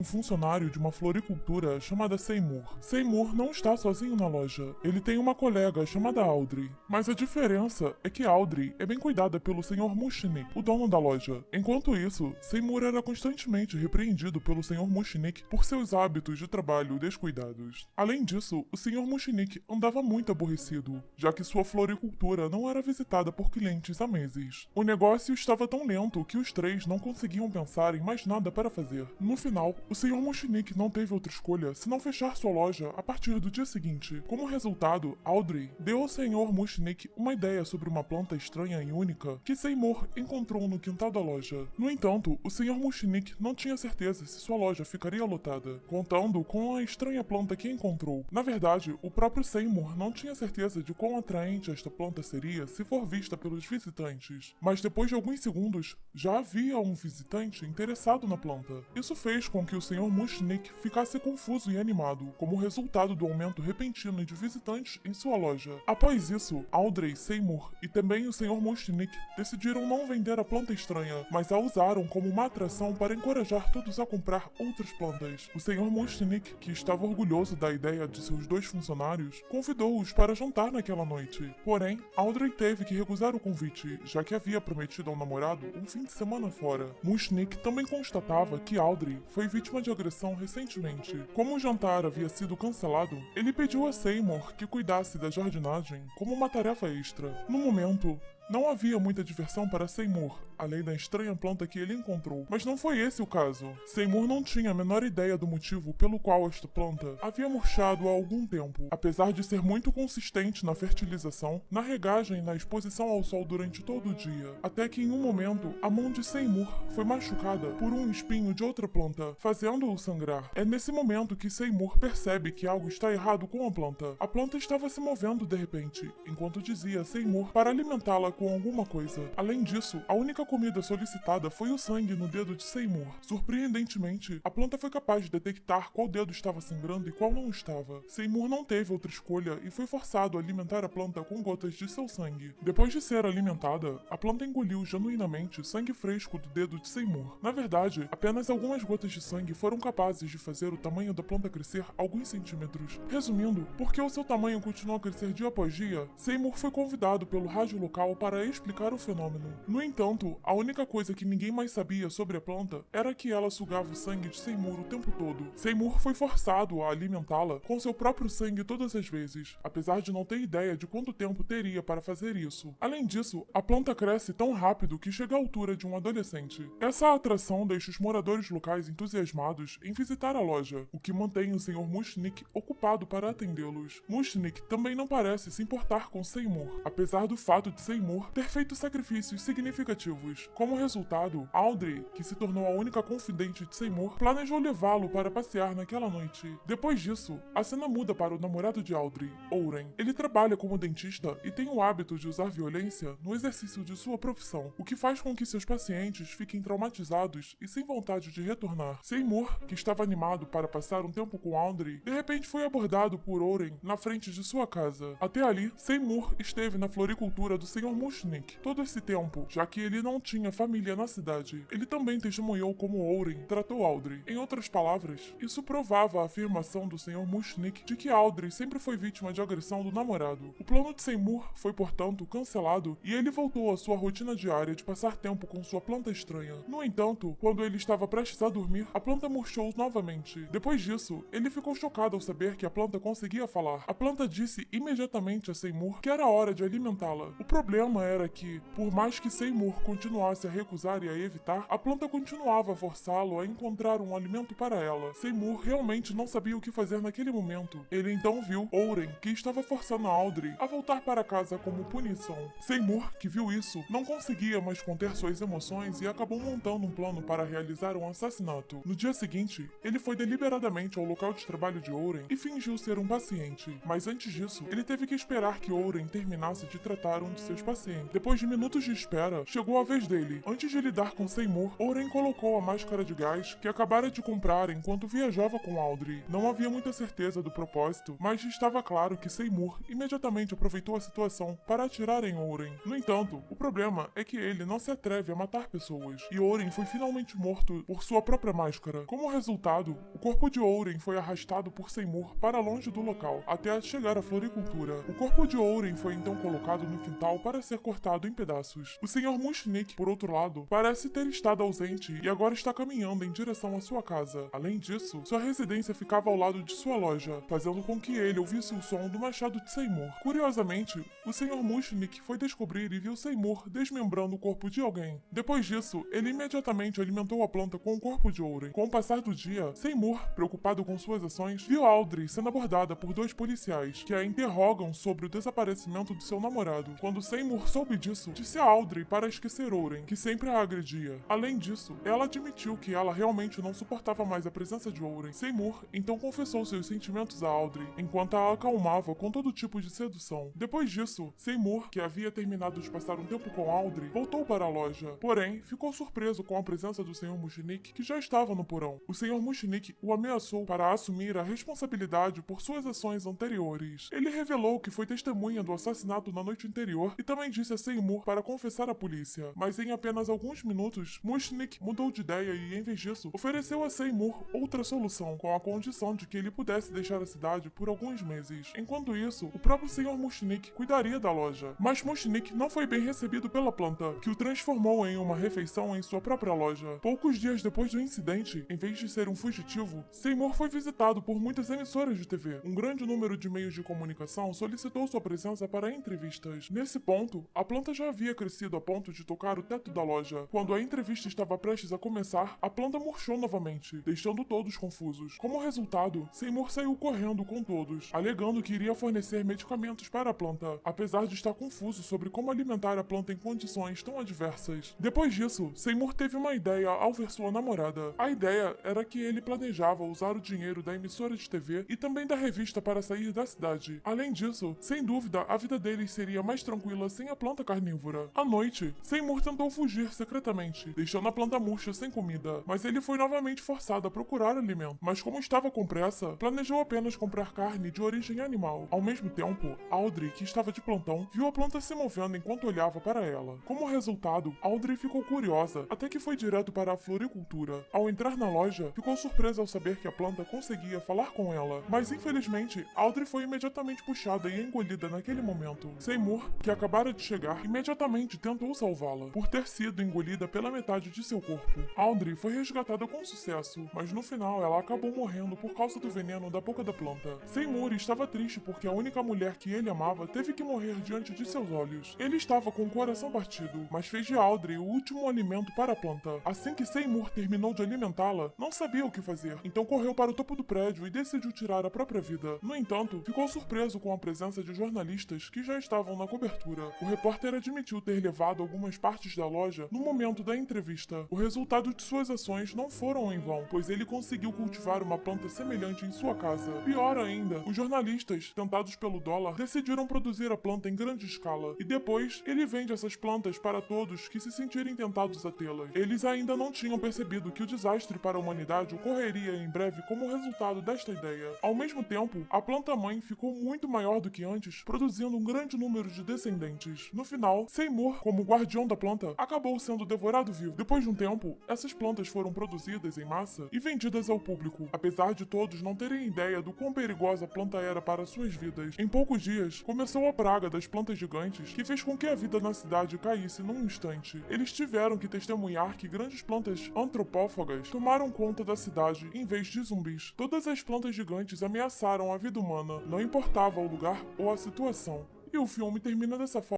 funcionário de uma floricultura chamada Seymour. Seymour não está sozinho na loja, ele tem uma colega chamada Audrey. Mas a diferença é que Audrey é bem cuidada pelo Sr. Mushnick, o dono da loja. Enquanto isso, Seymour era constantemente repreendido pelo Sr. Mushnick por seus hábitos de trabalho descuidados. Além disso, o Sr. Mushnick andava muito aborrecido, já que sua floricultura não era visitada por clientes há meses. O negócio estava tão lento que os três não conseguiam pensar em mais nada para fazer. No final, o Sr. Mushnick não teve outra escolha senão fechar sua loja a partir do dia seguinte. Como resultado, Audrey deu ao Sr. Mushnick uma ideia sobre uma planta estranha e única que Seymour encontrou no quintal da loja. No entanto, o Sr. Mushnick não tinha certeza se sua loja ficaria lotada, contando com a estranha planta que encontrou. Na verdade, o próprio Seymour não tinha certeza de quão atraente esta planta seria se for vista pelos visitantes. Mas depois de alguns segundos, já havia um visitante interessado na planta. Isso fez com que o Sr. Mushnick ficasse confuso e animado, como resultado do aumento repentino de visitantes em sua loja. Após isso, Audrey, Seymour e também o Sr. Mushnick decidiram não vender a planta estranha, mas a usaram como uma atração para encorajar todos a comprar outras plantas. O Sr. Mushnick, que estava orgulhoso da ideia de seus dois funcionários, convidou-os para jantar naquela noite. Porém, Audrey teve que recusar o convite, já que havia prometido ao namorado um fim de semana fora. Mushnick também constatava que Audrey foi vítima de agressão recentemente. Como o jantar havia sido cancelado, ele pediu a Seymour que cuidasse da jardinagem como uma tarefa extra. No momento, não havia muita diversão para Seymour, além da estranha planta que ele encontrou. Mas não foi esse o caso. Seymour não tinha a menor ideia do motivo pelo qual esta planta havia murchado há algum tempo. Apesar de ser muito consistente na fertilização, na regagem e na exposição ao sol durante todo o dia. Até que em um momento, a mão de Seymour foi machucada por um espinho de outra planta, fazendo-o sangrar. É nesse momento que Seymour percebe que algo está errado com a planta. A planta estava se movendo de repente, enquanto dizia a Seymour para alimentá-la com alguma coisa. Além disso, a única comida solicitada foi o sangue no dedo de Seymour. Surpreendentemente, a planta foi capaz de detectar qual dedo estava sangrando e qual não estava. Seymour não teve outra escolha e foi forçado a alimentar a planta com gotas de seu sangue. Depois de ser alimentada, a planta engoliu genuinamente sangue fresco do dedo de Seymour. Na verdade, apenas algumas gotas de sangue foram capazes de fazer o tamanho da planta crescer alguns centímetros. Resumindo, porque o seu tamanho continuou a crescer dia após dia, Seymour foi convidado pelo rádio local para explicar o fenômeno. No entanto, a única coisa que ninguém mais sabia sobre a planta era que ela sugava o sangue de Seymour o tempo todo. Seymour foi forçado a alimentá-la com seu próprio sangue todas as vezes, apesar de não ter ideia de quanto tempo teria para fazer isso. Além disso, a planta cresce tão rápido que chega à altura de um adolescente. Essa atração deixa os moradores locais entusiasmados em visitar a loja, o que mantém o Sr. Mushnick ocupado para atendê-los. Mushnick também não parece se importar com Seymour, apesar do fato de Seymour ter feito sacrifícios significativos. Como resultado, Audrey, que se tornou a única confidente de Seymour, planejou levá-lo para passear naquela noite. Depois disso, a cena muda para o namorado de Audrey, Oren. Ele trabalha como dentista e tem o hábito de usar violência no exercício de sua profissão, o que faz com que seus pacientes fiquem traumatizados e sem vontade de retornar. Seymour, que estava animado para passar um tempo com Audrey, de repente foi abordado por Oren na frente de sua casa. Até ali, Seymour esteve na floricultura do Sr. Mushnick todo esse tempo, já que ele não tinha família na cidade. Ele também testemunhou como Oren tratou Audrey. Em outras palavras, isso provava a afirmação do Sr. Mushnick de que Audrey sempre foi vítima de agressão do namorado. O plano de Seymour foi, portanto, cancelado e ele voltou à sua rotina diária de passar tempo com sua planta estranha. No entanto, quando ele estava prestes a dormir, a planta murchou novamente. Depois disso, ele ficou chocado ao saber que a planta conseguia falar. A planta disse imediatamente a Seymour que era hora de alimentá-la. O problema era que, por mais que Seymour continuasse a recusar e a evitar, a planta continuava a forçá-lo a encontrar um alimento para ela. Seymour realmente não sabia o que fazer naquele momento. Ele então viu Oren, que estava forçando a Audrey a voltar para casa como punição. Seymour, que viu isso, não conseguia mais conter suas emoções e acabou montando um plano para realizar um assassinato. No dia seguinte, ele foi deliberadamente ao local de trabalho de Oren e fingiu ser um paciente. Mas antes disso, ele teve que esperar que Oren terminasse de tratar um de seus pacientes. paciente. Depois de minutos de espera, chegou a vez dele. Antes de lidar com Seymour, Oren colocou a máscara de gás que acabara de comprar enquanto viajava com Audrey. Não havia muita certeza do propósito, mas estava claro que Seymour imediatamente aproveitou a situação para atirar em Oren. No entanto, o problema é que ele não se atreve a matar pessoas, e Oren foi finalmente morto por sua própria máscara. Como resultado, o corpo de Oren foi arrastado por Seymour para longe do local, até chegar à floricultura. O corpo de Oren foi então colocado no quintal para ser cortado em pedaços. O Sr. Mushnick, por outro lado, parece ter estado ausente e agora está caminhando em direção à sua casa. Além disso, sua residência ficava ao lado de sua loja, fazendo com que ele ouvisse o som do machado de Seymour. Curiosamente, o Sr. Mushnick foi descobrir e viu Seymour desmembrando o corpo de alguém. Depois disso, ele imediatamente alimentou a planta com o corpo de Oren. Com o passar do dia, Seymour, preocupado com suas ações, viu Audrey sendo abordada por dois policiais, que a interrogam sobre o desaparecimento de seu namorado. Quando Seymour soube disso, disse a Audrey para esquecer Oren, que sempre a agredia. Além disso, ela admitiu que ela realmente não suportava mais a presença de Oren. Seymour então confessou seus sentimentos a Audrey, enquanto a acalmava com todo tipo de sedução. Depois disso, Seymour, que havia terminado de passar um tempo com Audrey, voltou para a loja. Porém, ficou surpreso com a presença do Sr. Mushnick, que já estava no porão. O Sr. Mushnick o ameaçou para assumir a responsabilidade por suas ações anteriores. Ele revelou que foi testemunha do assassinato na noite anterior e também disse a Seymour para confessar à polícia. Mas em apenas alguns minutos, Mushnick mudou de ideia e, em vez disso, ofereceu a Seymour outra solução, com a condição de que ele pudesse deixar a cidade por alguns meses. Enquanto isso, o próprio Sr. Mushnick cuidaria da loja. Mas Mushnick não foi bem recebido pela planta, que o transformou em uma refeição em sua própria loja. Poucos dias depois do incidente, em vez de ser um fugitivo, Seymour foi visitado por muitas emissoras de TV. Um grande número de meios de comunicação solicitou sua presença para entrevistas. Nesse ponto, a planta já havia crescido a ponto de tocar o teto da loja. Quando a entrevista estava prestes a começar, a planta murchou novamente, deixando todos confusos. Como resultado, Seymour saiu correndo com todos, alegando que iria fornecer medicamentos para a planta, apesar de estar confuso sobre como alimentar a planta em condições tão adversas. Depois disso, Seymour teve uma ideia ao ver sua namorada. A ideia era que ele planejava usar o dinheiro da emissora de TV e também da revista para sair da cidade. Além disso, sem dúvida, a vida deles seria mais tranquila sem a planta carnívora. À noite, Seymour tentou fugir secretamente, deixando a planta murcha sem comida, mas ele foi novamente forçado a procurar alimento. Mas como estava com pressa, planejou apenas comprar carne de origem animal. Ao mesmo tempo, Audrey, que estava de plantão, viu a planta se movendo enquanto olhava para ela. Como resultado, Audrey ficou curiosa, até que foi direto para a floricultura. Ao entrar na loja, ficou surpresa ao saber que a planta conseguia falar com ela, mas infelizmente, Audrey foi imediatamente puxada e engolida naquele momento. Seymour, que acabara de chegar, imediatamente tentou salvá-la, por ter sido engolida pela metade de seu corpo. Audrey foi resgatada com sucesso, mas no final ela acabou morrendo por causa do veneno da boca da planta. Seymour estava triste porque a única mulher que ele amava teve que morrer diante de seus olhos. Ele estava com o coração partido, mas fez de Audrey o último alimento para a planta. Assim que Seymour terminou de alimentá-la, não sabia o que fazer, então correu para o topo do prédio e decidiu tirar a própria vida. No entanto, ficou surpreso com a presença de jornalistas que já estavam na cobertura. O repórter admitiu ter levado algumas partes da loja no momento da entrevista. O resultado de suas ações não foram em vão, pois ele conseguiu cultivar uma planta semelhante em sua casa. Pior ainda, os jornalistas, tentados pelo dólar, decidiram produzir a planta em grande escala, e depois ele vende essas plantas para todos que se sentirem tentados a tê-las. Eles ainda não tinham percebido que o desastre para a humanidade ocorreria em breve como resultado desta ideia. Ao mesmo tempo, a planta-mãe ficou muito maior do que antes, produzindo um grande número de descendentes. No final, Seymour, como guardião da planta, acabou sendo devorado vivo. Depois de um tempo, essas plantas foram produzidas em massa e vendidas ao público, apesar de todos não terem ideia do quão perigosa a planta era para suas vidas. Em poucos dias, começou a praga das plantas gigantes, que fez com que a vida na cidade caísse num instante. Eles tiveram que testemunhar que grandes plantas antropófagas tomaram conta da cidade em vez de zumbis. Todas as plantas gigantes ameaçaram a vida humana, não importava o lugar ou a situação. E o filme termina dessa forma.